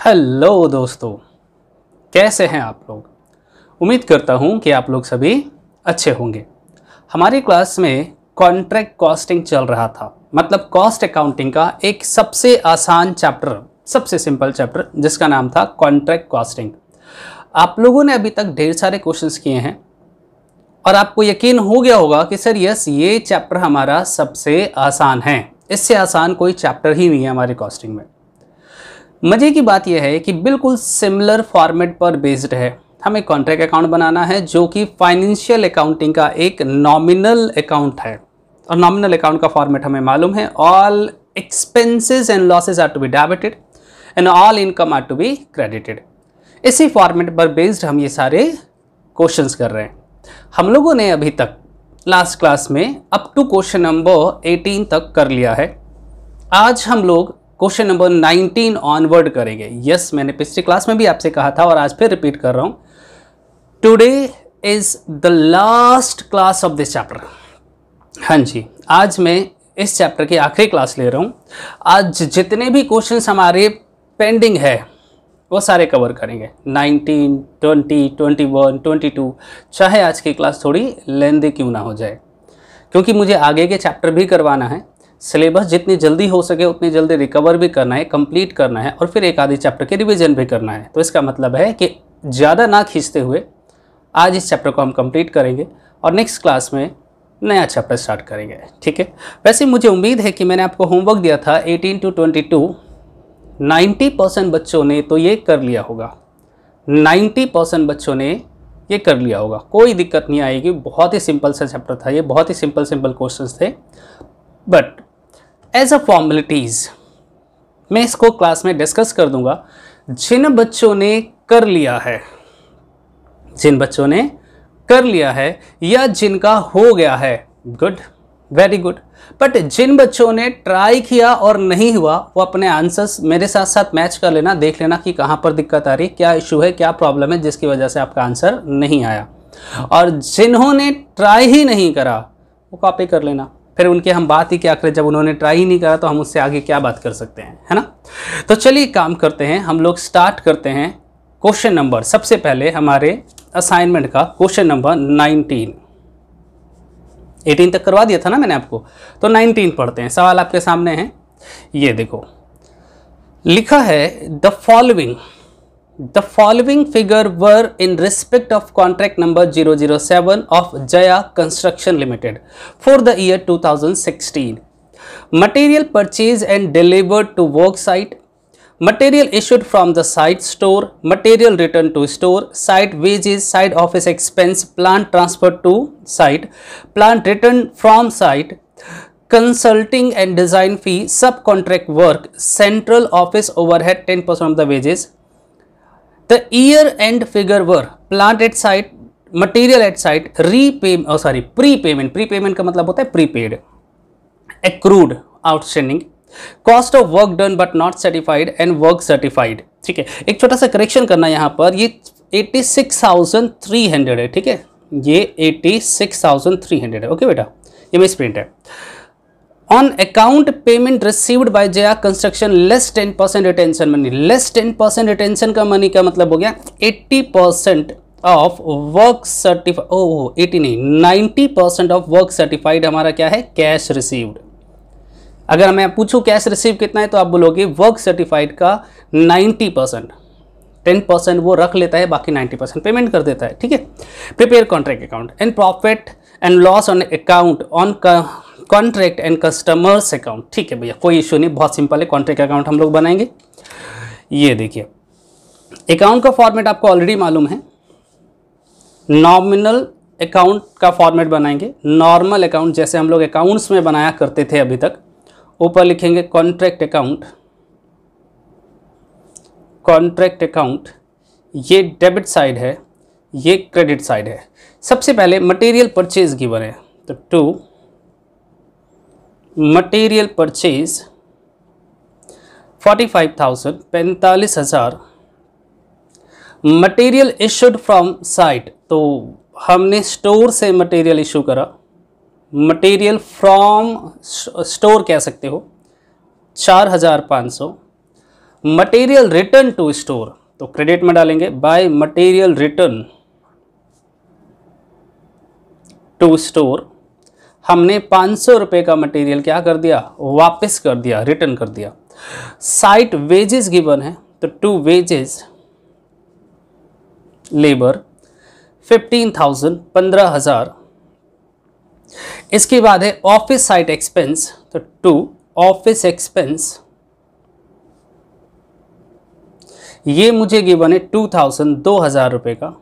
Hello दोस्तों, कैसे हैं आप लोग। उम्मीद करता हूं कि आप लोग सभी अच्छे होंगे। हमारी क्लास में कॉन्ट्रैक्ट कॉस्टिंग चल रहा था, मतलब कॉस्ट अकाउंटिंग का एक सबसे आसान चैप्टर, सबसे सिंपल चैप्टर जिसका नाम था कॉन्ट्रैक्ट कॉस्टिंग। आप लोगों ने अभी तक ढेर सारे क्वेश्चंस किए हैं और आपको यकीन हो गया होगा कि सर यस, ये चैप्टर हमारा सबसे आसान है, इससे आसान कोई चैप्टर ही नहीं है हमारी कॉस्टिंग में। मजे की बात यह है कि बिल्कुल सिमिलर फॉर्मेट पर बेस्ड है। हमें कॉन्ट्रैक्ट अकाउंट बनाना है जो कि फाइनेंशियल अकाउंटिंग का एक नॉमिनल अकाउंट है, और नॉमिनल अकाउंट का फॉर्मेट हमें मालूम है, all expenses and losses are to be debited and all income are to be credited. इसी फॉर्मेट पर बेस्ड हम ये सारे क्वेश्चंस कर रहे हैं। हम लोगों ने अभी तक लास्ट क्लास में अप टू क्वेश्चन नंबर 18 तक कर लिया है। आज हम लोग क्वेश्चन नंबर 19 ऑनवर्ड करेंगे। यस, मैंने पिछली क्लास में भी आपसे कहा था और आज फिर रिपीट कर रहा हूं, today is the last class of this chapter. हाँ जी, आज मैं इस चैप्टर की आखिरी क्लास ले रहा हूं। आज जितने भी क्वेश्चंस हमारे पेंडिंग है वो सारे कवर करेंगे, 19, 20, 21, 22। चाहे आज की क्लास थोड़ी लेंदी क्यों ना हो जाए, क्योंकि मुझे आगे के चैप्टर भी करवाना है। सिलेबस जितनी जल्दी हो सके उतनी जल्दी रिकवर भी करना है, कंप्लीट करना है, और फिर एक आधी चैप्टर के रिवीजन भी करना है। तो इसका मतलब है कि ज़्यादा ना खींचते हुए आज इस चैप्टर को हम कंप्लीट करेंगे और नेक्स्ट क्लास में नया चैप्टर स्टार्ट करेंगे। ठीक है। वैसे मुझे उम्मीद है कि मैंने आपको होमवर्क दिया था 18 to 22, 90% बच्चों ने तो ये कर लिया होगा। 90% बच्चों ने ये कर लिया होगा, कोई दिक्कत नहीं आएगी। बहुत ही सिंपल सा चैप्टर था ये, बहुत ही सिंपल क्वेश्चंस थे। बट एज अ फॉर्मेलिटीज़ मैं इसको क्लास में डिस्कस कर दूंगा। जिन बच्चों ने कर लिया है, जिन बच्चों ने कर लिया है या जिनका हो गया है, गुड, वेरी गुड। बट जिन बच्चों ने ट्राई किया और नहीं हुआ, वो अपने आंसर्स मेरे साथ साथ मैच कर लेना, देख लेना कि कहाँ पर दिक्कत आ रही, क्या इशू है, क्या प्रॉब्लम है जिसकी वजह से आपका आंसर नहीं आया। और जिन्होंने ट्राई ही नहीं करा वो कॉपी कर लेना। फिर उनकी हम बात ही क्या करें, जब उन्होंने ट्राई ही नहीं करा तो हम उससे आगे क्या बात कर सकते हैं, है ना। तो चलिए काम करते हैं, हम लोग स्टार्ट करते हैं क्वेश्चन नंबर, सबसे पहले हमारे असाइनमेंट का क्वेश्चन नंबर 19। 18 तक करवा दिया था ना मैंने आपको, तो 19 पढ़ते हैं। सवाल आपके सामने है, ये देखो लिखा है The following figure were in respect of contract number 007 of Jaya Construction Limited for the year 2016. Material purchased and delivered to work site, material issued from the site store, material returned to store, site wages, site office expense, plant transferred to site, plant returned from site, consulting and design fee, subcontract work, central office overhead 10% of the wages. The year end figure were plant at site, material at site, prepayment का मतलब होता है prepaid, accrued, outstanding, cost of work done but not certified and work certified। ठीक है, एक छोटा सा correction करना यहाँ पर, ये 86,300 है। ठीक है, ये 86,300 है। ओके बेटा, ये मिस प्रिंट है। On account payment received by Jaya Construction less 10% retention money। less 10% retention का मनी का मतलब हो गया 80% of work certified, 80 नहीं, 90% of work certified हमारा क्या है, कैश रिसीव्ड। अगर मैं पूछूं कैश रिसीव कितना है तो आप बोलोगे वर्क सर्टिफाइड का 90%, 10% वो रख लेता है, बाकी 90% पेमेंट कर देता है। ठीक है। Prepare contract account and profit and loss on account on contract and customers account. ठीक है भैया, कोई इशू नहीं, बहुत सिंपल है। कॉन्ट्रैक्ट अकाउंट हम लोग बनाएंगे। ये देखिए, अकाउंट का फॉर्मेट आपको ऑलरेडी मालूम है, नॉमिनल अकाउंट का फॉर्मेट बनाएंगे। नॉर्मल अकाउंट जैसे हम लोग अकाउंट्स में बनाया करते थे अभी तक, ऊपर लिखेंगे कॉन्ट्रैक्ट अकाउंट, कॉन्ट्रैक्ट अकाउंट, ये डेबिट साइड है, ये क्रेडिट साइड है। सबसे पहले मटेरियल परचेज गिवन है, तो to material purchase 45,000, 45,000। Material issued from site, तो हमने स्टोर से मटेरियल इशू करा, मटेरियल फ्रॉम स्टोर कह सकते हो, 4,500। मटेरियल रिटर्न टू स्टोर, तो क्रेडिट में डालेंगे by material return to store. हमने 500 रुपये का मटेरियल क्या कर दिया, वापस कर दिया, रिटर्न कर दिया। साइट वेजेस गिवन है, तो टू वेजेस लेबर 15,000 15,000। इसके बाद है ऑफिस साइट एक्सपेंस, तो टू ऑफिस एक्सपेंस, ये मुझे गिवन है 2,000 2,000 रुपये का।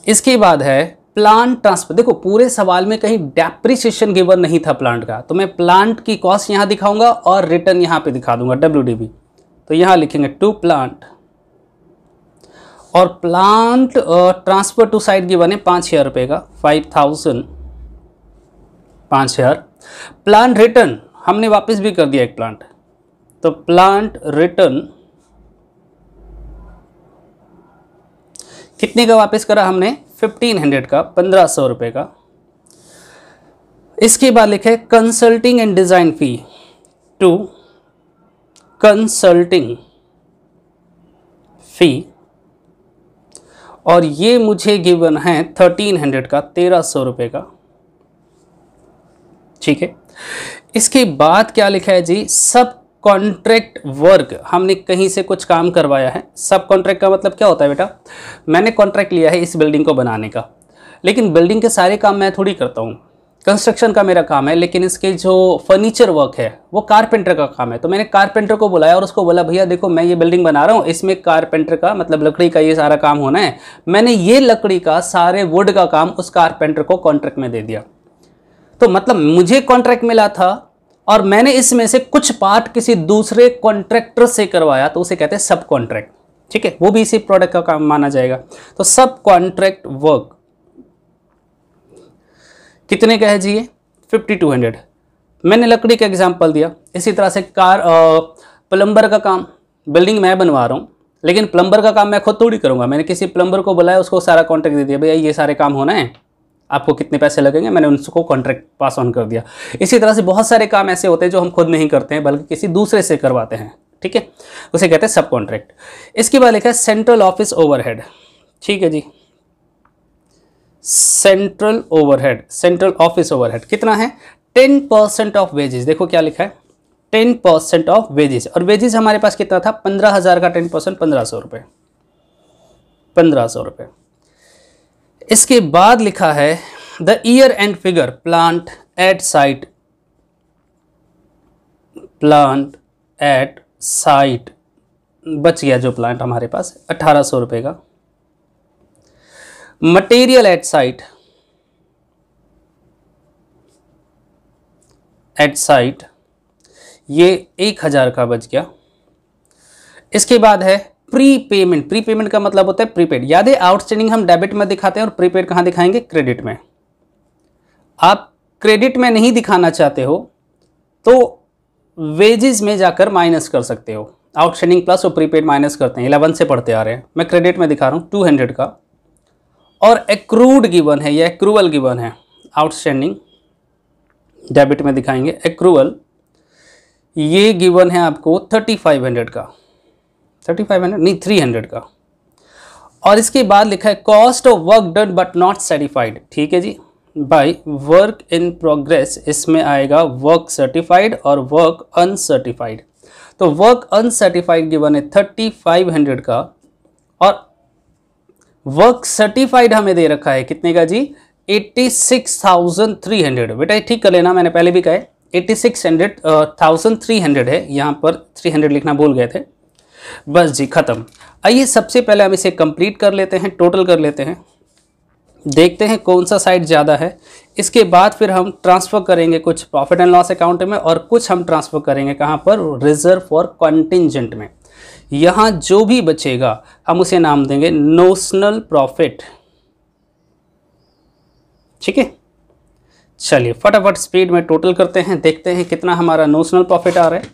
इसके बाद है प्लांट ट्रांसफर। देखो पूरे सवाल में कहीं डेप्रिसिएशन गिवन नहीं था प्लांट का, तो मैं प्लांट की कॉस्ट यहां दिखाऊंगा और रिटर्न यहां पे दिखा दूंगा WDV। तो यहां लिखेंगे टू प्लांट, और plant transfer to site given है 5,000 रुपये का, 5,000 5,000। प्लांट रिटर्न हमने वापस भी कर दिया एक प्लांट, तो प्लांट रिटर्न कितने का वापस करा हमने, 1500 का, 1500 रुपये का। इसके बाद लिखे consulting and design fee, two consulting fee, और ये मुझे गिवन है 1300 का, 1300 रुपये का। ठीक है, इसके बाद क्या लिखा है जी, सब कॉन्ट्रैक्ट वर्क, हमने कहीं से कुछ काम करवाया है। सब कॉन्ट्रैक्ट का मतलब क्या होता है बेटा, मैंने कॉन्ट्रैक्ट लिया है इस बिल्डिंग को बनाने का, लेकिन बिल्डिंग के सारे काम मैं थोड़ी करता हूँ, कंस्ट्रक्शन का मेरा काम है, लेकिन इसके जो फर्नीचर वर्क है वो कारपेंटर का काम है। तो मैंने कारपेंटर को बुलाया और उसको बोला भैया देखो मैं ये बिल्डिंग बना रहा हूँ, इसमें कारपेंटर का मतलब लकड़ी का ये सारा काम होना है। मैंने ये लकड़ी का सारे वुड का काम उस कारपेंटर को कॉन्ट्रैक्ट में दे दिया। तो मतलब मुझे कॉन्ट्रैक्ट मिला था और मैंने इसमें से कुछ पार्ट किसी दूसरे कॉन्ट्रैक्टर से करवाया, तो उसे कहते हैं सब कॉन्ट्रैक्ट। ठीक है, वो भी इसी प्रोडक्ट का काम माना जाएगा। तो सब कॉन्ट्रैक्ट वर्क कितने का है जी, ये 5200। मैंने लकड़ी का एग्जांपल दिया। इसी तरह से प्लम्बर का काम, बिल्डिंग मैं बनवा रहा हूँ, लेकिन प्लम्बर का काम मैं खुद थोड़ी करूँगा, मैंने किसी प्लम्बर को बुलाया, उसको सारा कॉन्ट्रैक्ट दे दिया, भैया ये सारे काम होना है, आपको कितने पैसे लगेंगे, मैंने उनको कॉन्ट्रैक्ट पास ऑन कर दिया। इसी तरह से बहुत सारे काम ऐसे होते हैं जो हम खुद नहीं करते हैं बल्कि किसी दूसरे से करवाते हैं। ठीक है, उसे कहते हैं सब कॉन्ट्रैक्ट। इसके बाद लिखा है सेंट्रल ऑफिस ओवरहेड। ठीक है जी, central overhead, central office overhead कितना है, 10% ऑफ वेजेस। देखो क्या लिखा है, 10% ऑफ वेजेस, और वेजेस हमारे पास कितना था, 15,000 का 10% 1,500 रुपये, 1,500 रुपये। इसके बाद लिखा है the year end figure plant at site, plant at site बच गया जो प्लांट हमारे पास 1,800 रुपये का। Material at site, at site ये 1,000 का बच गया। इसके बाद है प्री पेमेंट। प्री पेमेंट का मतलब होता है प्रीपेड। याद है आउटस्टैंडिंग हम डेबिट में दिखाते हैं और प्रीपेड कहां दिखाएंगे, क्रेडिट में। आप क्रेडिट में नहीं दिखाना चाहते हो तो वेजेस में जाकर माइनस कर सकते हो। आउटस्टैंडिंग प्लस और प्रीपेड माइनस करते हैं, 11 से पढ़ते आ रहे हैं। मैं क्रेडिट में दिखा रहा हूं 200 का, और एक्रूड गिवन है, या एक्रूवल गिवन है। आउटस्टैंडिंग डेबिट में दिखाएंगे, एक्रूवल ये गिवन है आपको 3,500 का, 3,500 नहीं 300 का। और इसके बाद लिखा है cost of work done but not certified. ठीक है जी, बाय वर्क इन प्रोग्रेस, इसमें आएगा वर्क सर्टिफाइड और वर्क अनसर्टिफाइड। तो वर्क अनसर्टिफाइड गिवन है 3,500 का, और वर्क सर्टिफाइड हमें दे रखा है कितने का जी, 86,300। बेटा ठीक कर लेना, मैंने पहले भी कहा 86,300 है, यहाँ पर 300 लिखना भूल गए थे। बस जी खत्म। आइए सबसे पहले हम इसे कंप्लीट कर लेते हैं, टोटल कर लेते हैं, देखते हैं कौन सा साइड ज़्यादा है। इसके बाद फिर हम ट्रांसफ़र करेंगे कुछ प्रॉफिट एंड लॉस अकाउंट में, और कुछ हम ट्रांसफ़र करेंगे कहाँ पर, रिजर्व फॉर कॉन्टिंजेंट में। यहाँ जो भी बचेगा हम उसे नाम देंगे नोशनल प्रॉफिट। ठीक है, चलिए फटाफट स्पीड में टोटल करते हैं, देखते हैं कितना हमारा नोशनल प्रॉफिट आ रहा है।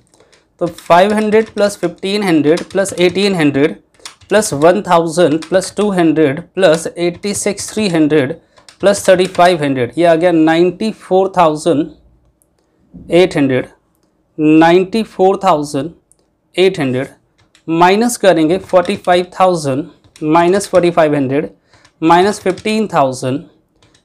तो 500 plus 1,500 plus 1,800 plus 1,000 plus 200 plus 86,300 plus 3,500, ये आ गया 94,800, 94,800 माइनस करेंगे 45,000 minus 4,500 minus 15,000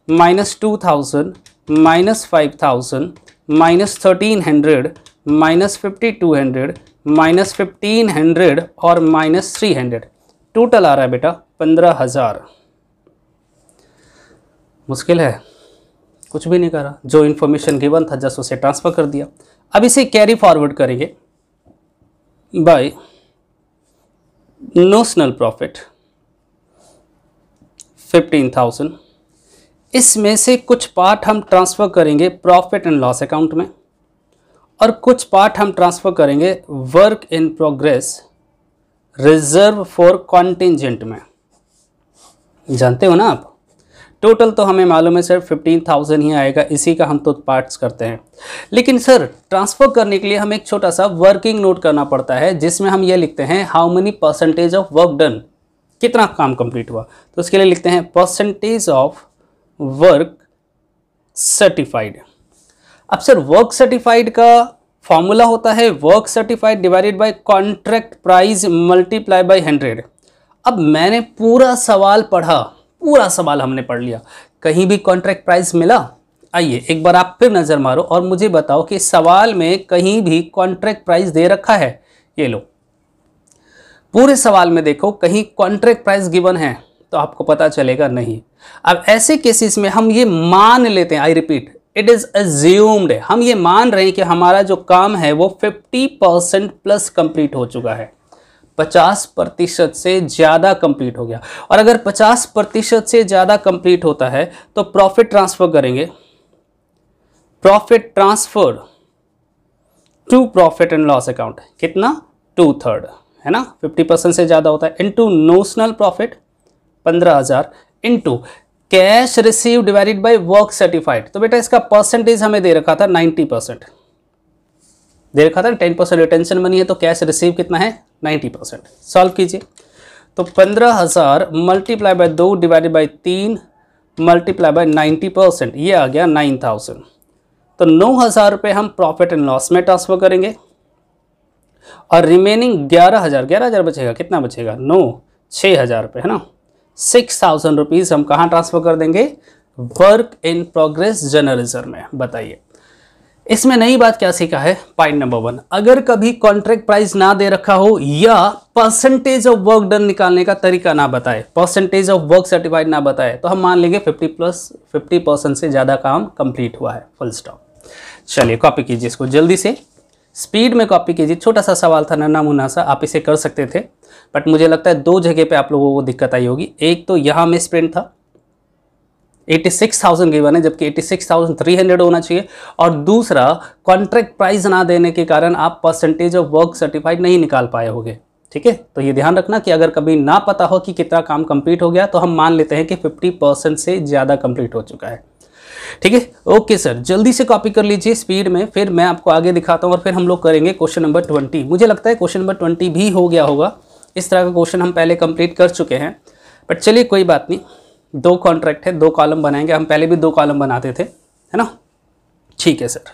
minus 2,000 minus 5,000 minus 1,300 minus 5,200 minus 1,500 और माइनस 300, टोटल आ रहा है बेटा 15,000। मुश्किल है, कुछ भी नहीं करा, जो इन्फॉर्मेशन गिवन था जस्ट उसे ट्रांसफर कर दिया। अब इसे कैरी फॉरवर्ड करेंगे बाय नोशनल प्रॉफिट 15,000। इसमें से कुछ पार्ट हम ट्रांसफ़र करेंगे प्रॉफिट एंड लॉस अकाउंट में और कुछ पार्ट हम ट्रांसफ़र करेंगे work in progress reserve for contingent में। जानते हो ना आप, टोटल तो हमें मालूम है सर 15,000 ही आएगा, इसी का हम तो पार्ट्स करते हैं। लेकिन सर ट्रांसफ़र करने के लिए हमें एक छोटा सा वर्किंग नोट करना पड़ता है जिसमें हम ये लिखते हैं how many percentage of work done, कितना काम कंप्लीट हुआ। तो उसके लिए लिखते हैं परसेंटेज ऑफ वर्क सर्टिफाइड। अब सर वर्क सर्टिफाइड का फॉर्मूला होता है work certified divided by contract price multiply by 100। अब मैंने पूरा सवाल पढ़ा, पूरा सवाल हमने पढ़ लिया, कहीं भी कॉन्ट्रैक्ट प्राइस मिला? आइए एक बार आप फिर नज़र मारो और मुझे बताओ कि सवाल में कहीं भी कॉन्ट्रैक्ट प्राइस दे रखा है? ये लो, पूरे सवाल में देखो कहीं कॉन्ट्रैक्ट प्राइस गिवन है तो आपको पता चलेगा नहीं। अब ऐसे केसेस में हम ये मान लेते हैं, I repeat it is assumed, हम ये मान रहे हैं कि हमारा जो काम है वो 50% प्लस कंप्लीट हो चुका है, 50% से ज़्यादा कंप्लीट हो गया। और अगर 50% से ज़्यादा कंप्लीट होता है तो प्रॉफिट ट्रांसफ़र करेंगे, profit transfer to profit and loss account, कितना 2/3 है ना, 50% से ज़्यादा होता है, into notional profit 15,000 into cash receive divided by work certified. तो बेटा इसका परसेंटेज हमें दे रखा था 90%, दे रखा था 10% रिटेंशन मनी है, तो कैश रिसीव कितना है 90%। सॉल्व कीजिए तो 15,000 multiply by 2 divided by 3 multiply by 90%, ये आ गया 9,000। तो 9,000 रुपये हम प्रॉफिट एंड लॉस में ट्रांसफर करेंगे और रिमेनिंग 11,000 बचेगा, कितना बचेगा 6,000 रुपये है ना, 6,000 रुपीज़ हम कहाँ ट्रांसफ़र कर देंगे? Work in progress general reserve में। बताइए इसमें नई बात क्या सीखा है? पॉइंट नंबर 1, अगर कभी कॉन्ट्रैक्ट प्राइस ना दे रखा हो या परसेंटेज ऑफ वर्क डन निकालने का तरीका ना बताए, परसेंटेज ऑफ वर्क सर्टिफाइड ना बताए, तो हम मान लेंगे 50% से ज़्यादा काम कंप्लीट हुआ है, फुल स्टॉप। चलिए कॉपी कीजिए इसको जल्दी से, स्पीड में कॉपी कीजिए। छोटा सा सवाल था, नन्हा मुन्ना सा, आप इसे कर सकते थे, बट मुझे लगता है 2 जगह पे आप लोगों को दिक्कत आई होगी। एक तो यहाँ मिस प्रिंट था, 86,000 गिवन है जबकि 86,300 होना चाहिए, और दूसरा कॉन्ट्रैक्ट प्राइस ना देने के कारण आप परसेंटेज ऑफ वर्क सर्टिफाइड नहीं निकाल पाए होगे। ठीक है, तो ये ध्यान रखना कि अगर कभी ना पता हो कि कितना काम कंप्लीट हो गया तो हम मान लेते हैं कि 50% से ज़्यादा कंप्लीट हो चुका है। ठीक है, ओके सर, जल्दी से कॉपी कर लीजिए स्पीड में, फिर मैं आपको आगे दिखाता हूँ और फिर हम लोग करेंगे क्वेश्चन नंबर 20। मुझे लगता है क्वेश्चन नंबर 20 भी हो गया होगा, इस तरह का क्वेश्चन हम पहले कंप्लीट कर चुके हैं, बट चलिए कोई बात नहीं, 2 कॉन्ट्रैक्ट है, 2 कॉलम बनाएंगे, हम पहले भी 2 कॉलम बनाते थे, है ना। ठीक है सर,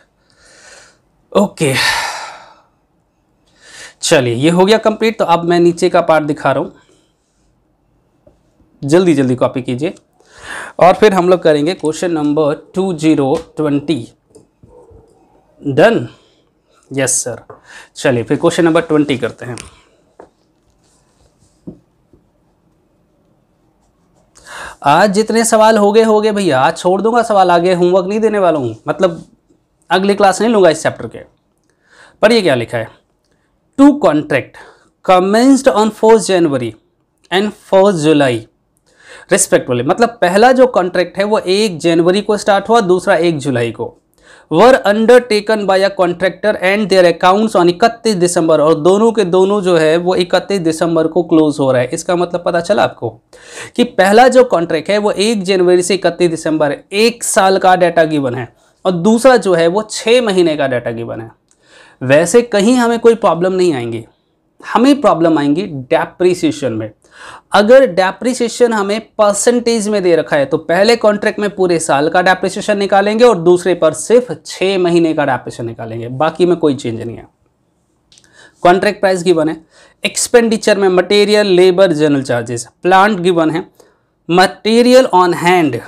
ओके चलिए ये हो गया कंप्लीट। तो अब मैं नीचे का पार्ट दिखा रहा हूँ, जल्दी जल्दी कॉपी कीजिए और फिर हम लोग करेंगे question number 2020। Done? Yes sir. चलिए फिर क्वेश्चन नंबर 20 करते हैं। आज जितने सवाल हो गए भैया, आज छोड़ दूंगा सवाल, आगे होमवर्क नहीं देने वाला हूँ, मतलब अगली क्लास नहीं लूंगा इस चैप्टर के। पर ये क्या लिखा है? 2 contract commenced on 4 January and 4 July respectively, मतलब पहला जो कॉन्ट्रैक्ट है वो 1 जनवरी को स्टार्ट हुआ, दूसरा 1 जुलाई को, were undertaken by a contractor and their accounts on 31 December, और दोनों के दोनों जो है वो 31 दिसंबर को क्लोज हो रहा है। इसका मतलब पता चला आपको कि पहला जो कॉन्ट्रैक्ट है वो 1 जनवरी से 31 दिसंबर है, 1 साल का डाटा गिवन है, और दूसरा जो है वो 6 महीने का डाटा गिवन है। वैसे कहीं हमें कोई प्रॉब्लम नहीं आएंगी, हमें प्रॉब्लम आएंगी डेप्रीसिएशन में। अगर डेप्रीसिएशन हमें परसेंटेज में दे रखा है तो पहले कॉन्ट्रैक्ट में पूरे साल का डेप्रीसिएशन निकालेंगे और दूसरे पर सिर्फ 6 महीने का डेप्रीसिएशन निकालेंगे, बाकी में कोई चेंज नहीं है। कॉन्ट्रैक्ट प्राइस गिवन है। एक्सपेंडिचर में material, labour, general charges. Plant given है, मटेरियल ऑन हैंड,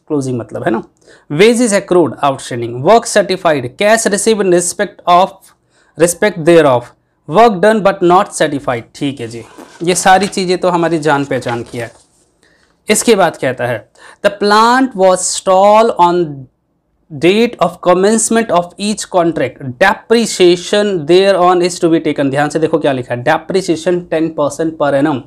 क्लोजिंग मतलब है ना, wages accrued, outstanding, work certified, cash receive in respect there of, work done but not certified. ठीक है जी, ये सारी चीजें तो हमारी जान पहचान की है। इसके बाद कहता है the plant was stall on date of commencement of each contract, depreciation thereon is to be taken. ध्यान से देखो क्या लिखा है, डेप्रिसिएशन 10% पर एनम।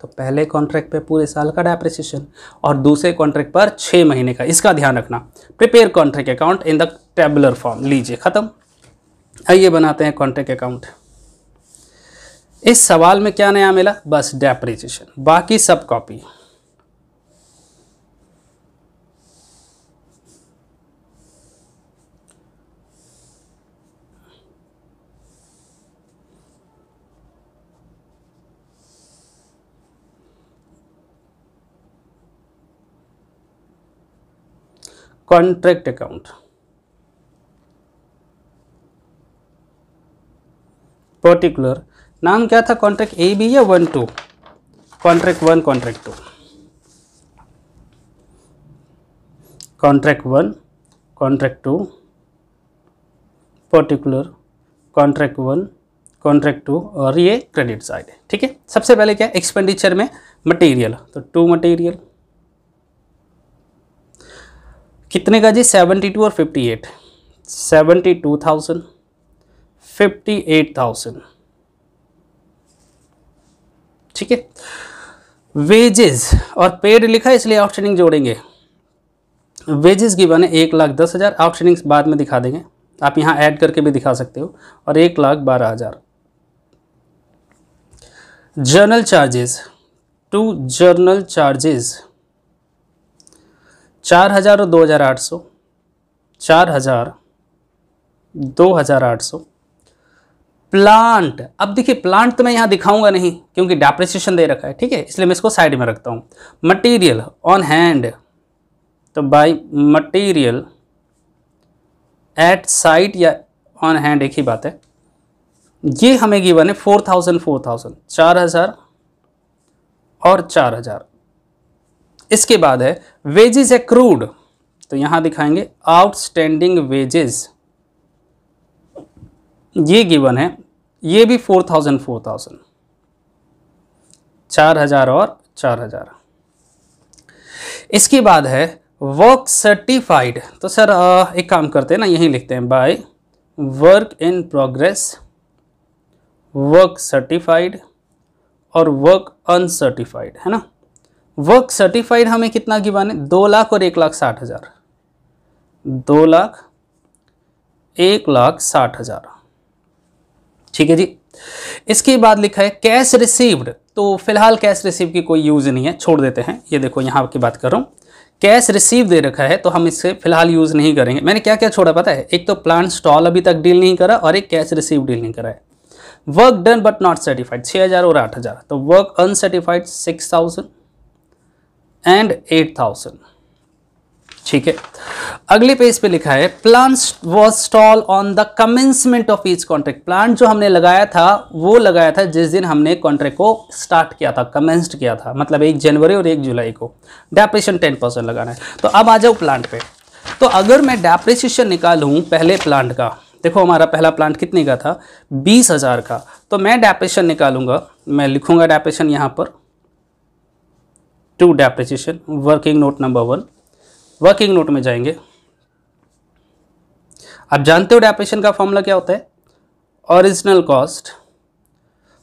तो पहले कॉन्ट्रैक्ट पे पूरे साल का डेप्रिसिएशन और दूसरे कॉन्ट्रैक्ट पर 6 महीने का, इसका ध्यान रखना। Prepare contract account in the tabular form. लीजिए खत्म। आइए बनाते हैं कॉन्ट्रैक्ट अकाउंट। इस सवाल में क्या नया मिला, बस डेप्रिसिएशन, बाकी सब कॉपी। कॉन्ट्रैक्ट अकाउंट, पर्टिकुलर नाम क्या था, कॉन्ट्रैक्ट ए बी या 1 2, contract 1, contract 2, contract 1, contract 2, particular, contract 1, contract 2, और ये क्रेडिट साइड है। ठीक है, सबसे पहले क्या, एक्सपेंडिचर में मटेरियल, तो 2 मटेरियल कितने का जी, 72 और 58, 72,000, 58,000। ठीक है, वेजेस और पेड लिखा है इसलिए आउटस्टैंडिंग जोड़ेंगे। वेजेस गिवन है 1,10,000, आउटस्टैंडिंग बाद में दिखा देंगे, आप यहाँ ऐड करके भी दिखा सकते हो, और 1,12,000। जर्नल चार्जेस, 2 जर्नल चार्जेस 4,000 और 2,800, 4,000, 2,800। प्लांट, अब देखिए प्लांट तो मैं यहाँ दिखाऊंगा नहीं क्योंकि डेप्रिसिएशन दे रखा है, ठीक है, इसलिए मैं इसको साइड में रखता हूँ। मटेरियल ऑन हैंड, तो बाय मटेरियल एट साइट या ऑन हैंड एक ही बात है। ये हमें गिवन है 4,000, 4,000 और 4,000। इसके बाद है वेजेस एक्रूड, तो यहां दिखाएंगे आउटस्टैंडिंग वेजेस, ये गिवन है, ये भी 4,000, 4,000 और 4,000। इसके बाद है वर्क सर्टिफाइड, तो सर एक काम करते हैं ना, यहीं लिखते हैं by work in progress, work certified और वर्क अनसर्टिफाइड, है ना। वर्क सर्टिफाइड हमें कितना गिवन है, 2 लाख और 1,60,000, 2 लाख 1,60,000। ठीक है जी। इसके बाद लिखा है कैश रिसीव्ड, तो फिलहाल कैश रिसीव की कोई यूज नहीं है, छोड़ देते हैं। ये देखो यहाँ की बात कर रहा हूँ, कैश रिसीव दे रखा है तो हम इससे फिलहाल यूज नहीं करेंगे। मैंने क्या क्या छोड़ा पता है, एक तो प्लांट स्टॉल अभी तक डील नहीं करा और एक कैश रिसीव डील नहीं करा है। Work done but not certified 6,000 और 8,000, तो वर्क अनसर्टिफाइड 6,000 एंड 8,000। ठीक है, अगले पेज पे लिखा है plant was stall on the commencement of each contract. Plant जो हमने लगाया था वो लगाया था जिस दिन हमने कॉन्ट्रैक्ट को स्टार्ट किया था, कमेंस्ड किया था, मतलब 1 जनवरी और 1 जुलाई को। डेप्रिसिएशन 10% लगाना है। तो अब आ जाओ प्लांट पे। तो अगर मैं डेप्रिसिएशन निकालूं पहले प्लांट का, देखो हमारा पहला प्लांट कितने का था, 20,000 का, तो मैं डेप्रिसिएशन निकालूंगा, मैं लिखूंगा डेप्रिसिएशन यहाँ पर, to depreciation, working note number 1, working note में जाएंगे। आप जानते हो डेप्रिसिएशन का फॉर्मूला क्या होता है, original cost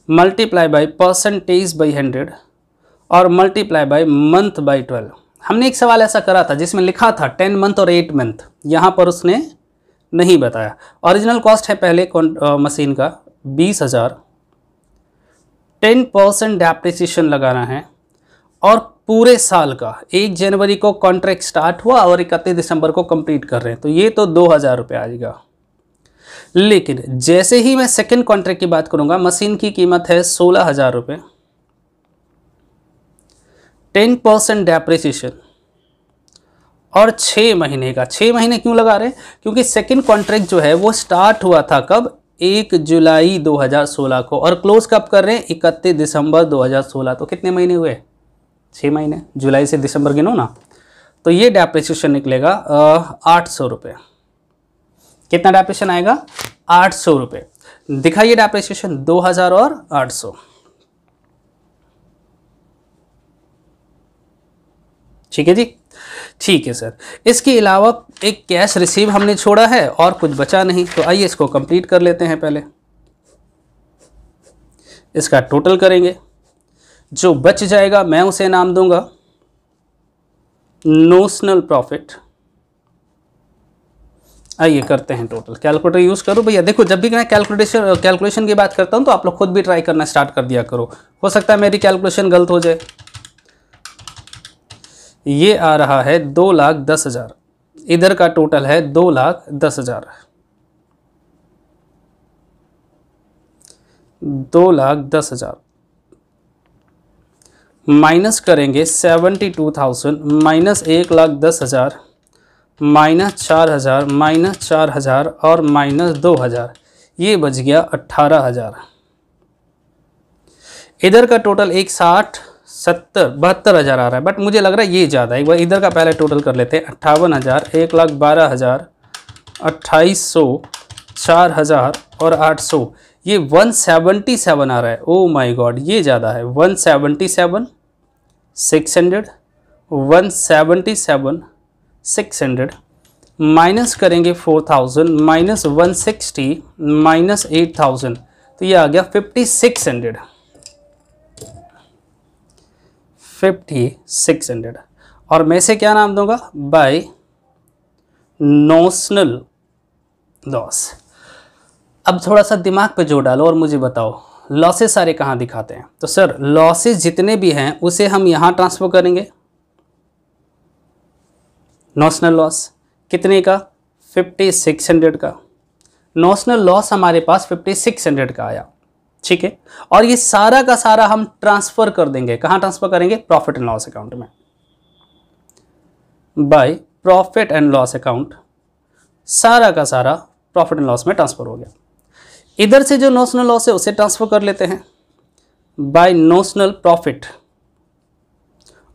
multiply by percentage by 100 और मल्टीप्लाई बाय मंथ बाय 12। हमने एक सवाल ऐसा करा था जिसमें लिखा था 10 मंथ और 8 मंथ, यहाँ पर उसने नहीं बताया। ओरिजिनल कॉस्ट है पहले मशीन का 20,000, 10% डेप्रिसिएशन लगाना है, और पूरे साल का 1 जनवरी को कॉन्ट्रैक्ट स्टार्ट हुआ और 31 दिसंबर को कंप्लीट कर रहे हैं, तो ये तो 2,000 रुपये आ जाएगा। लेकिन जैसे ही मैं सेकंड कॉन्ट्रैक्ट की बात करूंगा, मशीन की कीमत है 16,000 रुपये, 10% डेप्रिसिएशन और 6 महीने का। 6 महीने क्यों लगा रहे हैं, क्योंकि सेकंड कॉन्ट्रैक्ट जो है वो स्टार्ट हुआ था कब, 1 जुलाई 2016 को, और क्लोज कब कर रहे हैं 31 दिसंबर 2016। तो कितने महीने हुए? 6 महीने। जुलाई से दिसंबर गिनो ना, तो ये डेप्रिसिएशन निकलेगा 800 रुपये। कितना डेप्रिसिएशन आएगा? 800 रुपये। दिखाइए डेप्रिसिएशन 2000 और 800। ठीक है जी, ठीक है सर। इसके अलावा एक कैश रिसीव हमने छोड़ा है और कुछ बचा नहीं, तो आइए इसको कंप्लीट कर लेते हैं। पहले इसका टोटल करेंगे, जो बच जाएगा मैं उसे नाम दूंगा नोशनल प्रॉफिट। आइए करते हैं टोटल। कैलकुलेटर यूज करो भैया। देखो जब भी मैं कैलकुलेशन की बात करता हूं तो आप लोग खुद भी ट्राई करना स्टार्ट कर दिया करो, हो सकता है मेरी कैलकुलेशन गलत हो जाए। ये आ रहा है 2,10,000, इधर का टोटल है 2,10,000। 2,10,000 माइनस करेंगे 72,000 माइनस 1,10,000 माइनस 4,000 माइनस 4,000 और माइनस 2,000, ये बच गया 18,000। इधर का टोटल 72,000 आ रहा है, बट मुझे लग रहा है ये ज़्यादा है। एक बार इधर का पहले टोटल कर लेते हैं। 58,000, 1,12,000, 2,800, 4,000 और 800, ये 177 आ रहा है। ओ माय गॉड, ये ज़्यादा है। 177, 600, 177, 600 माइनस करेंगे 4,000 माइनस 160 माइनस 8,000, तो ये आ गया 5,600। 5,600 और मैं से क्या नाम दूंगा? By notional loss. अब थोड़ा सा दिमाग पे जोर डालो और मुझे बताओ लॉसेस सारे कहाँ दिखाते हैं? तो सर लॉसेस जितने भी हैं उसे हम यहाँ ट्रांसफर करेंगे। नोशनल लॉस कितने का? 5,600 का। नोशनल लॉस हमारे पास 5,600 का आया, ठीक है। और ये सारा का सारा हम ट्रांसफर कर देंगे। कहाँ ट्रांसफर करेंगे? प्रॉफिट एंड लॉस अकाउंट में। By profit and loss account, सारा का सारा प्रॉफिट एंड लॉस में ट्रांसफर हो गया। इधर से जो नोशनल लॉस है उसे ट्रांसफर कर लेते हैं बाय नोशनल प्रॉफिट,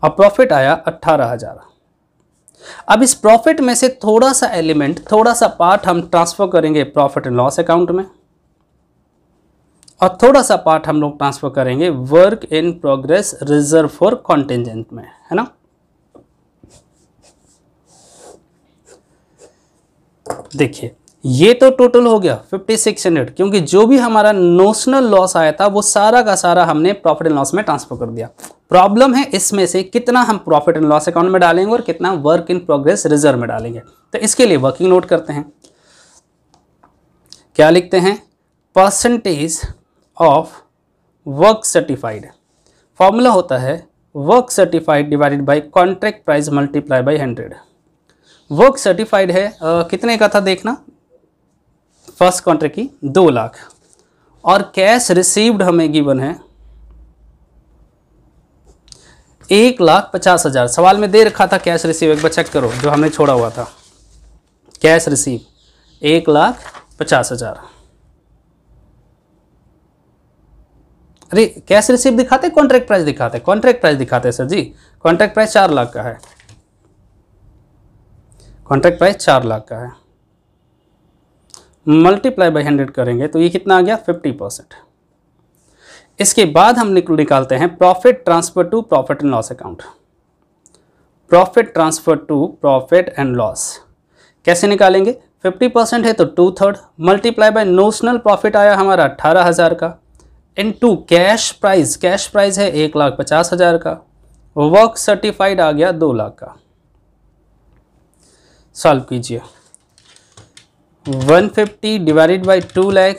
और प्रॉफिट आया 18,000। अब इस प्रॉफिट में से थोड़ा सा एलिमेंट, थोड़ा सा पार्ट हम ट्रांसफर करेंगे प्रॉफिट एंड लॉस अकाउंट में, और थोड़ा सा पार्ट हम लोग ट्रांसफर करेंगे work in progress reserve for contingent में, है ना। देखिए ये तो टोटल हो गया 5,600, क्योंकि जो भी हमारा नोशनल लॉस आया था वो सारा का सारा हमने प्रॉफिट एंड लॉस में ट्रांसफर कर दिया। प्रॉब्लम है इसमें से कितना हम प्रॉफिट एंड लॉस अकाउंट में डालेंगे और कितना वर्क इन प्रोग्रेस रिजर्व में डालेंगे। तो इसके लिए वर्किंग नोट करते हैं। क्या लिखते हैं? Percentage of work certified. Formula होता है work certified divided by contract price multiply by 100। Work certified है कितने का था देखना, फर्स्ट कॉन्ट्रैक्ट की 2 लाख, और कैश रिसीव्ड हमें गिवन है 1,50,000। सवाल में दे रखा था कैश रिसीव, एक बार चेक करो जो हमने छोड़ा हुआ था। Cash receive 1,50,000। अरे कैश रिसीव दिखाते कॉन्ट्रैक्ट प्राइस दिखाते? कॉन्ट्रैक्ट प्राइस दिखाते सर जी। कॉन्ट्रैक्ट प्राइस 4 लाख का है। कॉन्ट्रैक्ट प्राइस 4 लाख का है, मल्टीप्लाई बाय 100 करेंगे तो ये कितना आ गया? 50%। इसके बाद हम निकालते हैं profit transfer to profit and loss account. Profit transfer to profit and loss कैसे निकालेंगे? 50% है तो 2/3 मल्टीप्लाई बाय नोशनल प्रॉफिट आया हमारा 18,000 का, into cash price, cash price है 1,50,000 का, वर्क सर्टिफाइड आ गया 2 लाख का। सॉल्व कीजिए। 150 divided by 2 lakh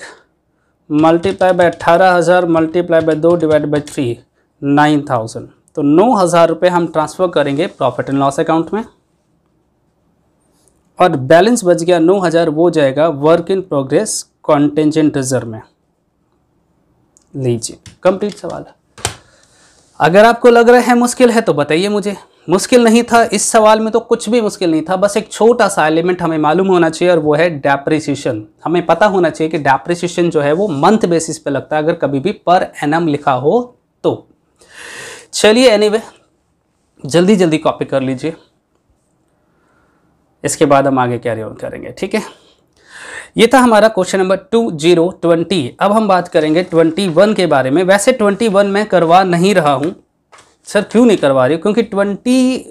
multiply by 18,000 multiply by 2 divided by 3, 9,000। तो 9,000 रुपये हम ट्रांसफ़र करेंगे प्रॉफिट एंड लॉस अकाउंट में, और बैलेंस बच गया 9,000, वो जाएगा work in progress contingent reserve में। लीजिए कंप्लीट सवाल। अगर आपको लग रहा है मुश्किल है तो बताइए मुझे। मुश्किल नहीं था इस सवाल में, तो कुछ भी मुश्किल नहीं था, बस एक छोटा सा एलिमेंट हमें मालूम होना चाहिए और वो है डेप्रिसिएशन। हमें पता होना चाहिए कि डेप्रिसिएशन जो है वो मंथ बेसिस पे लगता है, अगर कभी भी पर एनम लिखा हो तो। चलिए एनीवे, जल्दी जल्दी कॉपी कर लीजिए, इसके बाद हम आगे कैरी ऑन करेंगे, ठीक है। ये था हमारा क्वेश्चन नंबर 2020। अब हम बात करेंगे 21 के बारे में। वैसे 21 मैं करवा नहीं रहा हूँ सर, क्यों नहीं करवा रही हूँ, क्योंकि 20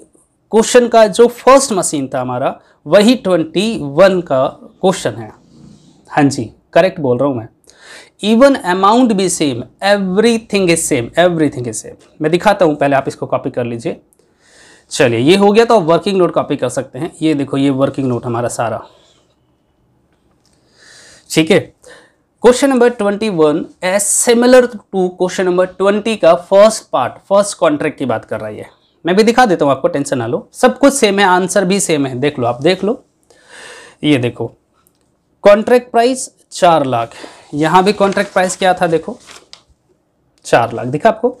क्वेश्चन का जो फर्स्ट मशीन था हमारा वही 21 का क्वेश्चन है। हाँ जी, करेक्ट बोल रहा हूँ मैं। इवन अमाउंट भी same, everything is same, everything is same. मैं दिखाता हूँ, पहले आप इसको कॉपी कर लीजिए। चलिए ये हो गया, तो आप वर्किंग नोट कॉपी कर सकते हैं। ये देखो, ये वर्किंग नोट हमारा सारा, ठीक है। Question number 21 as similar to question number 20 का फर्स्ट पार्ट, फर्स्ट कॉन्ट्रैक्ट की बात कर रही है। मैं भी दिखा देता हूं आपको, टेंशन ना लो, सब कुछ सेम है, आंसर भी सेम है, देख लो, आप देख लो। ये देखो, कॉन्ट्रैक्ट प्राइस 4 लाख, यहां भी कॉन्ट्रैक्ट प्राइस क्या था, देखो 4 लाख, दिखा आपको।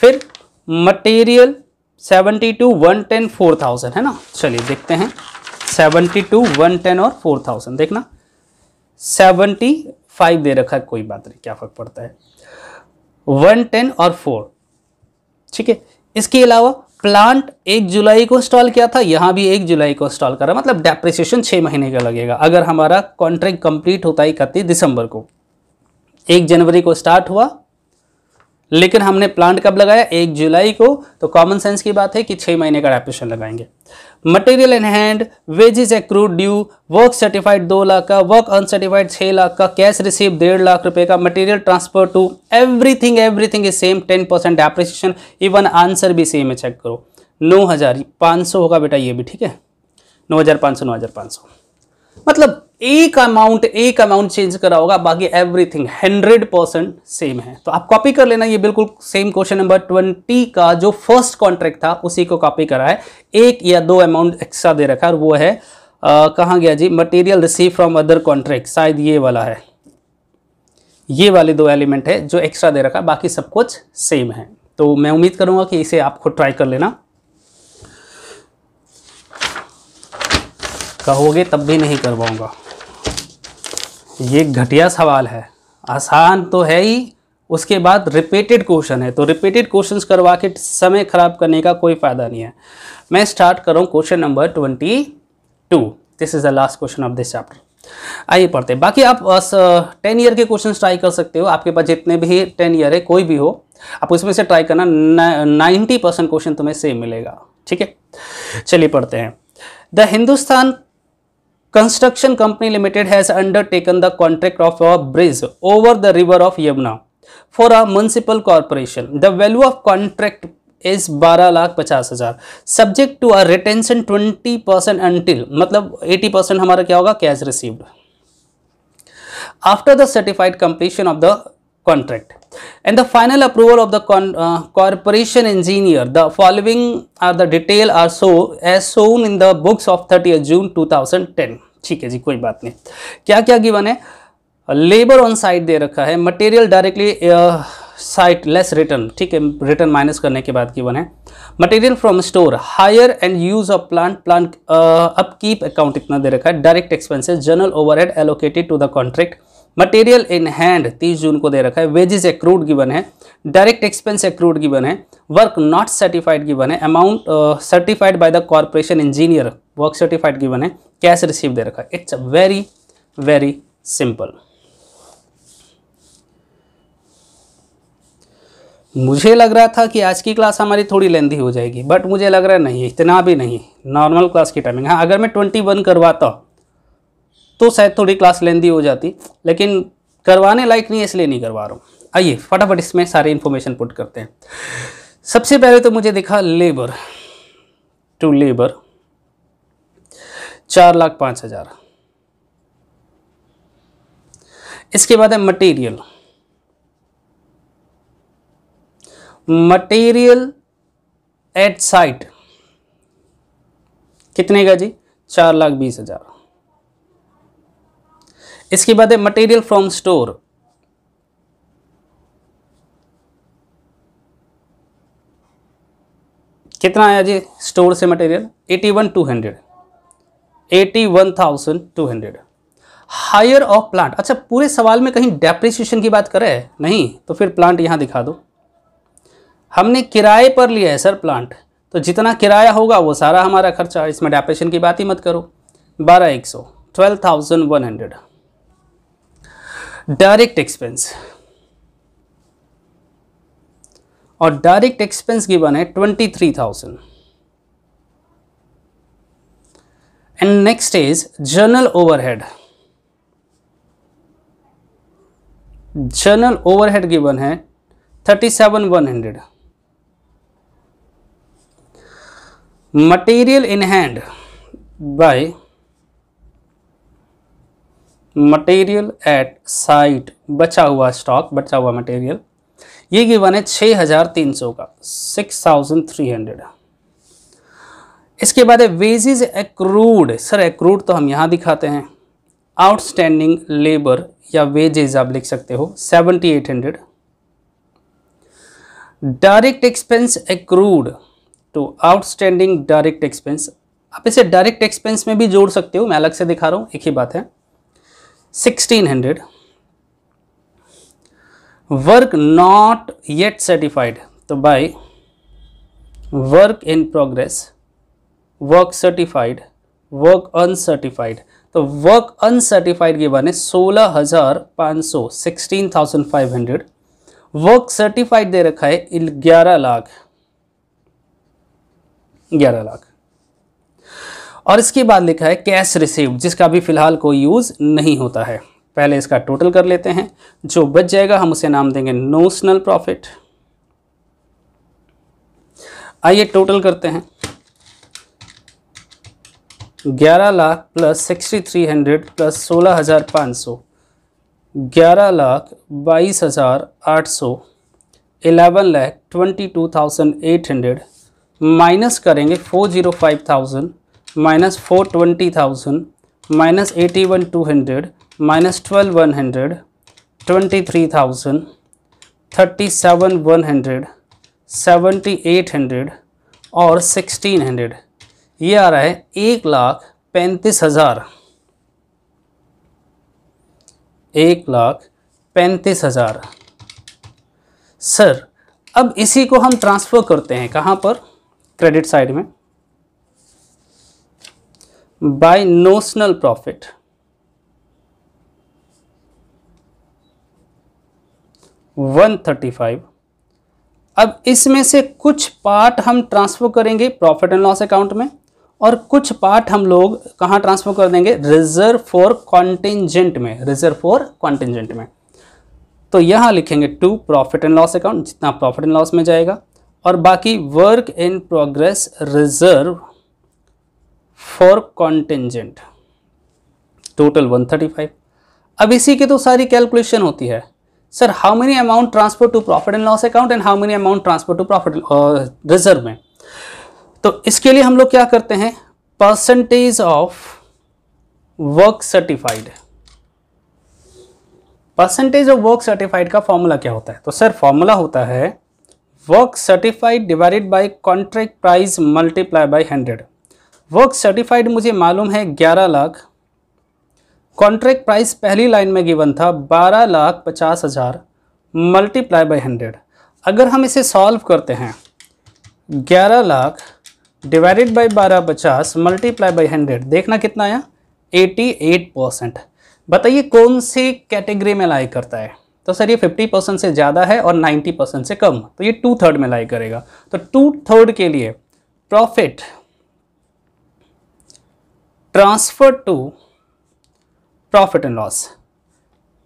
फिर मटेरियल 72, 110, 4000 है ना। चलिए देखते हैं, 72, 110 और 4000, देखना 75 दे रखा है, कोई बात नहीं, क्या फर्क पड़ता है, 110 और 4, ठीक है। इसके अलावा प्लांट 1 जुलाई को इंस्टॉल किया था, यहां भी 1 जुलाई को इंस्टॉल करा, मतलब डेप्रिसिएशन 6 महीने का लगेगा। अगर हमारा कॉन्ट्रैक्ट कंप्लीट होता है 31 दिसंबर को, 1 जनवरी को स्टार्ट हुआ, लेकिन हमने प्लांट कब लगाया, 1 जुलाई को, तो कॉमन सेंस की बात है कि 6 महीने का डेप्रिसिएशन लगाएंगे। Material in hand, wages accrued due, work certified 2 lakh का, वर्क अनसर्टिफाइड 6 लाख का, कैश रिसीव 1.5 लाख रुपए का, material transfer to, everything is same, 10% depreciation, even answer भी सेम है, चेक करो, 9500 होगा बेटा, ये भी ठीक है, 9500, 9500, मतलब एक अमाउंट चेंज करा होगा, बाकी एवरीथिंग 100% सेम है। तो आप कॉपी कर लेना, ये बिल्कुल सेम क्वेश्चन नंबर 20 का जो फर्स्ट कॉन्ट्रैक्ट था उसी को कॉपी करा है। 1 या 2 अमाउंट एक्स्ट्रा दे रखा है, और वो है कहाँ गया जी, material receive from other contract, शायद ये वाला है, ये वाले 2 एलिमेंट है जो एक्स्ट्रा दे रखा है, बाकी सब कुछ सेम है। तो मैं उम्मीद करूंगा कि इसे आप खुद ट्राई कर लेना, कहोगे तब भी नहीं करवाऊंगा। ये घटिया सवाल है, आसान तो है ही, उसके बाद रिपीटेड क्वेश्चन है, तो रिपीटेड क्वेश्चंस करवा के समय खराब करने का कोई फायदा नहीं है। मैं स्टार्ट कर रहा हूँ question number 22। This is the last question of this chapter. आइए पढ़ते हैं। बाकी आप 10 ईयर के क्वेश्चन ट्राई कर सकते हो, आपके पास जितने भी 10 ईयर है, कोई भी हो, आप उसमें से ट्राई करना, 90% क्वेश्चन तुम्हें सेम मिलेगा, ठीक है। चलिए पढ़ते हैं। The Hindustan Construction Company Limited has undertaken the contract of a bridge over the river of Yamuna for a municipal corporation. The value of contract is 12,50,000 subject to a retention 20% until, मतलब 80% हमारा क्या होगा, cash received, after the certified completion of the contract and the final approval of the corporation engineer. The following are the detail are so as shown in the books of 30th June 2010. ठीक है जी, कोई बात नहीं। क्या क्या given है, labour on site दे रखा है, material directly site less return, ठीक है, रिटर्न माइनस करने के बाद गिवन है, material from store, hire and use of plant upkeep account इतना दे रखा है, direct expenses, general overhead allocated to the contract, material in hand 30 जून को दे रखा है, वेजेस एक्रूड गिवन है, डायरेक्ट एक्सपेंस एक्रूड गिवन है, वर्क नॉट सर्टिफाइड गिवन है, amount certified by the corporation engineer, work certified given है, cash receive दे रखा है। It's very very simple. मुझे लग रहा था कि आज की क्लास हमारी थोड़ी लेंथी हो जाएगी, बट मुझे लग रहा है नहीं, इतना भी नहीं, नॉर्मल क्लास की टाइमिंग। हाँ, अगर मैं 21 करवाता तो शायद थोड़ी क्लास लेंथी हो जाती, लेकिन करवाने लायक नहीं है इसलिए नहीं करवा रहा हूँ। आइए फटाफट इसमें सारी इन्फॉर्मेशन पुट करते हैं। सबसे पहले तो मुझे दिखा लेबर टू लेबर 4,05,000। इसके बाद है मटेरियल, मटेरियल एट साइट कितने का जी, 4,20,000। इसके बाद है मटेरियल फ्रॉम स्टोर, कितना आया जी स्टोर से मटेरियल? 81,200, 81,200। हायर ऑफ प्लांट, अच्छा पूरे सवाल में कहीं डेप्रिसिएशन की बात करे है? नहीं, तो फिर प्लांट यहाँ दिखा दो। हमने किराए पर लिया है सर प्लांट, तो जितना किराया होगा वो सारा हमारा खर्चा, इसमें डेप्रिसिएशन की बात ही मत करो। 12,100, 12,100। डायरेक्ट एक्सपेंस, और डायरेक्ट एक्सपेंस गिवन है 23,000। And next is journal overhead. Journal overhead given है 37,100। Material in hand by material at site, बचा हुआ स्टॉक, बचा हुआ मटेरियल, ये गिवन है 6,300 का, 6,300। इसके बाद है वेजेस एक्रूड। सर एक्रूड तो हम यहाँ दिखाते हैं, आउटस्टैंडिंग लेबर या वेजेस आप लिख सकते हो, 7,800। Direct expense accrued to outstanding direct expense, आप इसे डायरेक्ट एक्सपेंस में भी जोड़ सकते हो, मैं अलग से दिखा रहा हूँ, एक ही बात है, 1,600। वर्क नॉट येट सर्टिफाइड, तो by work in progress, work certified, work uncertified, तो वर्क अनसर्टिफाइड के बने 16,500, 16,500। वर्क सर्टिफाइड दे रखा है 11 लाख, 11 लाख। और इसके बाद लिखा है कैश रिसीव्ड, जिसका भी फिलहाल कोई यूज नहीं होता है। पहले इसका टोटल कर लेते हैं, जो बच जाएगा हम उसे नाम देंगे नोशनल प्रॉफिट। आइए टोटल करते हैं, 11 लाख प्लस 6,300 प्लस 16,500, 11,22,800, 11,22,800 माइनस करेंगे 405,000 माइनस 420,000 माइनस 81,200 माइनस 12,100, 23,000, 37,100, 7,800 और 1,600। ये आ रहा है 1,35,000, 1,35,000। सर अब इसी को हम ट्रांसफर करते हैं कहाँ पर? क्रेडिट साइड में, बाय नोशनल प्रॉफिट। $135। अब इसमें से कुछ पार्ट हम ट्रांसफर करेंगे प्रॉफिट एंड लॉस अकाउंट में, और कुछ पार्ट हम लोग कहाँ ट्रांसफर कर देंगे? रिजर्व फॉर कॉन्टिजेंट में, रिजर्व फॉर कॉन्टिजेंट में। तो यहाँ लिखेंगे to profit and loss account, जितना प्रॉफिट एंड लॉस में जाएगा, और बाकी work in progress reserve for contingent, total 135। अब इसी की तो सारी कैलकुलेशन होती है। Sir how many amount transfer to profit and loss account and how many amount transfer to profit reserve में। तो इसके लिए हम लोग क्या करते हैं? Percentage of work certified. Percentage of work certified का फॉर्मूला क्या होता है? तो सर फॉर्मूला होता है work certified divided by contract price multiply by 100। Work certified मुझे मालूम है 11 लाख, कॉन्ट्रैक्ट प्राइस पहली लाइन में गिवन था 12,50,000 मल्टीप्लाई बाय 100। अगर हम इसे सॉल्व करते हैं, 11 lakh divided by 12,50 multiply by 100, देखना कितना आया? 88%। बताइए कौन सी कैटेगरी में लाई करता है? तो सर ये 50% से ज़्यादा है और 90% से कम, तो ये 2/3 में लाई करेगा। तो 2/3 के लिए profit transfer to profit and loss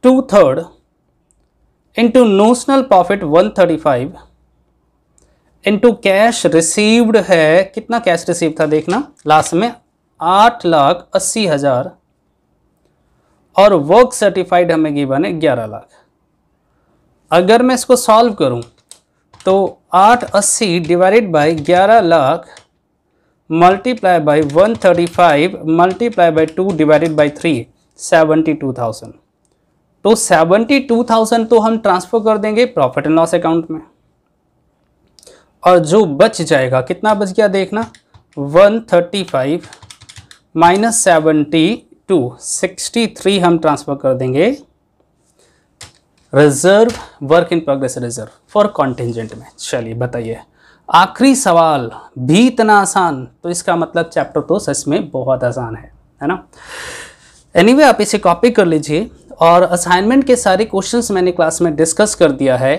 2/3 into notional profit 135 into cash received है, कितना कैश रिसीव था देखना लास्ट में? 8,80,000 और वर्क सर्टिफाइड हमें गिवन है 11 लाख। अगर मैं इसको सॉल्व करूं तो 880 divided by 11 lakh multiply by 135 multiply by 2 divided by 3, 72,000। तो 72,000 तो हम ट्रांसफर कर देंगे प्रॉफिट एंड लॉस अकाउंट में, और जो बच जाएगा, कितना बच गया देखना, 135 माइनस 72, 63 हम ट्रांसफर कर देंगे reserve, work in progress reserve for contingent में। चलिए बताइए, आखिरी सवाल भी इतना आसान, तो इसका मतलब चैप्टर तो सच में बहुत आसान है ना। एनीवे आप इसे कॉपी कर लीजिए, और असाइनमेंट के सारे क्वेश्चंस मैंने क्लास में डिस्कस कर दिया है।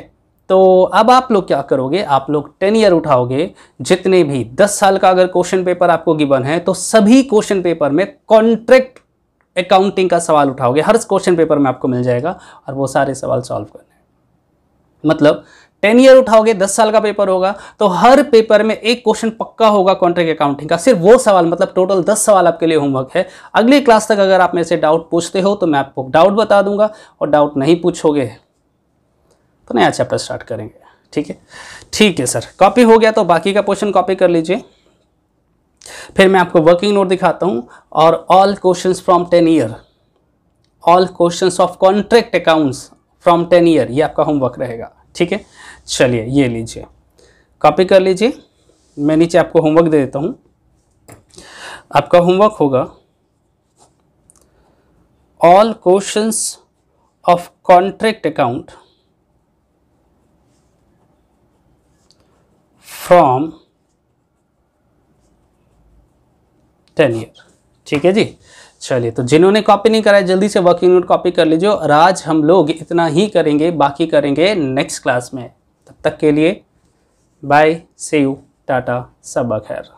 तो अब आप लोग क्या करोगे, आप लोग 10 ईयर उठाओगे, जितने भी 10 साल का अगर क्वेश्चन पेपर आपको गिवन है तो सभी क्वेश्चन पेपर में कॉन्ट्रैक्ट अकाउंटिंग का सवाल उठाओगे, हर क्वेश्चन पेपर में आपको मिल जाएगा, और वो सारे सवाल सॉल्व करने। मतलब 10 ईयर उठाओगे, 10 साल का पेपर होगा, तो हर पेपर में एक क्वेश्चन पक्का होगा कॉन्ट्रैक्ट अकाउंटिंग का, सिर्फ वो सवाल, मतलब टोटल 10 सवाल आपके लिए होमवर्क है। अगली क्लास तक अगर आप मेरे से डाउट पूछते हो तो मैं आपको डाउट बता दूंगा, और डाउट नहीं पूछोगे तो नया चैप्टर स्टार्ट करेंगे। ठीक है सर, कॉपी हो गया तो बाकी का पोर्शन कॉपी कर लीजिए। फिर मैं आपको वर्किंग नोट दिखाता हूं, और all questions from 10 year, all questions of contract accounts from 10 year, ये आपका होमवर्क रहेगा। ठीक है, चलिए ये लीजिए, कॉपी कर लीजिए। मैं नीचे आपको होमवर्क दे देता हूं। आपका होमवर्क होगा all questions of contract account from 10 year. ठीक है जी, चलिए तो जिन्होंने कॉपी नहीं करा है जल्दी से वर्किंग नोट कॉपी कर लीजिए, और आज हम लोग इतना ही करेंगे, बाकी करेंगे नेक्स्ट क्लास में। तब तक के लिए बाय, सी यू, टाटा, सब खैर।